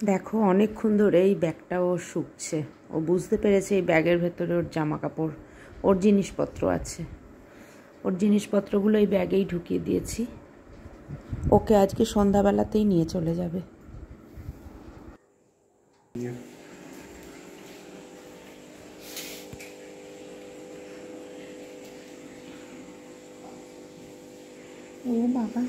দেখো অনেকক্ষণ ধরে এই ব্যাগটাও শুকছে। ও বুঝতে পেরেছে এই ব্যাগের ভেতরে ওর জামা কাপড়, ওর জিনিসপত্র আছে। ওর জিনিসপত্রগুলো এই ব্যাগেই ঢুকিয়ে দিয়েছি। ওকে আজকে সন্ধ্যাবেলাতেই নিয়ে চলে যাবে। ও বাবা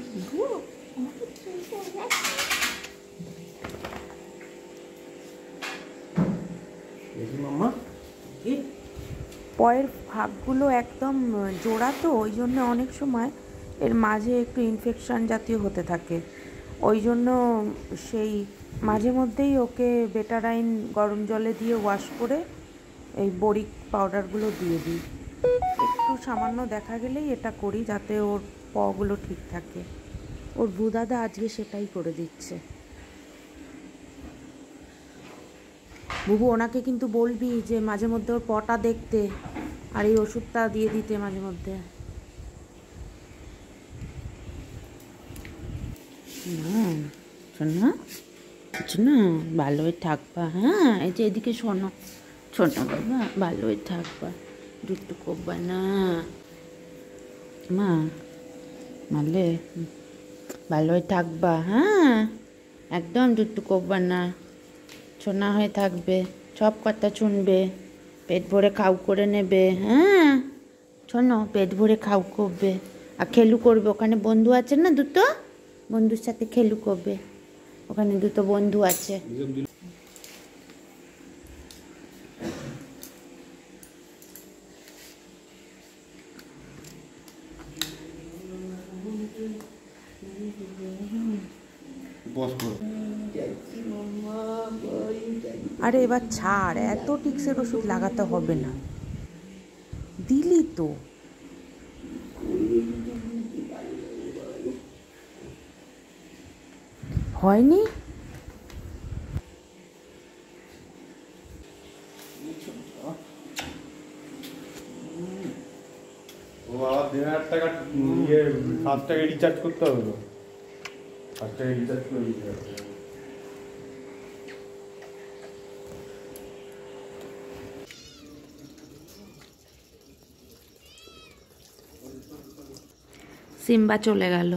পয়ের ভাগগুলো একদম জোড়া, তো ওই জন্য অনেক সময় এর মাঝে একটু ইনফেকশান জাতীয় হতে থাকে। ওই জন্য সেই মাঝে মধ্যেই ওকে বেটারাইন গরম জলে দিয়ে ওয়াশ করে এই বরিক পাউডারগুলো দিয়ে দিই। একটু সামান্য দেখা গেলেই এটা করি যাতে ওর পগুলো ঠিক থাকে। ওর বুদাদা আজকে সেটাই করে দিচ্ছে। বুবু ওনাকে কিন্তু বলবি যে মাঝে মধ্যে ওর পটা দেখতে আর এই ওষুধটা দিয়ে দিতে মাঝে মধ্যে। শোনো শোনো, ভালোই থাকবা। হ্যাঁ, এই যে এদিকে শোনো শোনো বাবা, ভালোই থাকবা, দুটু করবা না মা, মালে ভালোই থাকবা। হ্যাঁ, একদম দুটু করবা না, সোনা হয়ে থাকবে, সব কথা শুনবে, পেট ভরে খাও করে নেবে। হ্যাঁ শোনো, পেট ভরে খাও করবে আর খেলু করবে। ওখানে বন্ধু আছে না দুটো, বন্ধুর সাথে খেলু করবে। ওখানে দুটো বন্ধু আছে। আরে এবার ছাড়, এত টিক্সের ওষুধ লাগাতে হবে না, দিলি তো। হয়নি আবার 1,500 টাকা ইয়ে 7 টাকা রিচার্জ করতে হবে তো, 7 টাকা রিচার্জ করে দিতে হবে। সিম্বা চলে গেল,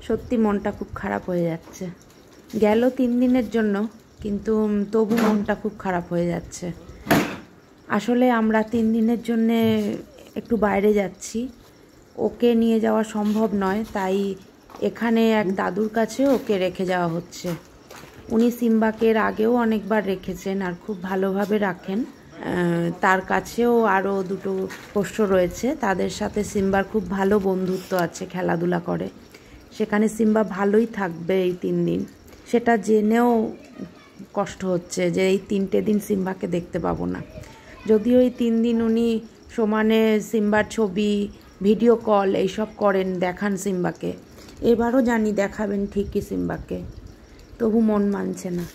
সত্যি মনটা খুব খারাপ হয়ে যাচ্ছে। গেল 3 দিনের জন্য, কিন্তু তবু মনটা খুব খারাপ হয়ে যাচ্ছে। আসলে আমরা 3 দিনের জন্যে একটু বাইরে যাচ্ছি, ওকে নিয়ে যাওয়া সম্ভব নয়, তাই এখানে এক দাদুর কাছে ওকে রেখে যাওয়া হচ্ছে। উনি সিম্বাকে এর আগেও অনেকবার রেখেছেন আর খুব ভালোভাবে রাখেন। তার কাছেও আরও দুটো পোষ্য রয়েছে, তাদের সাথে সিম্বার খুব ভালো বন্ধুত্ব আছে, খেলাধুলা করে। সেখানে সিম্বা ভালোই থাকবে এই 3 দিন, সেটা জেনেও কষ্ট হচ্ছে যে এই 3টে দিন সিম্বাকে দেখতে পাবো না। যদিও এই 3 দিন উনি সমানে সিম্বার ছবি, ভিডিও কল এইসব করেন, দেখান সিম্বাকে। এবারও জানি দেখাবেন ঠিকই সিম্বাকে, তবু মন মানছে না।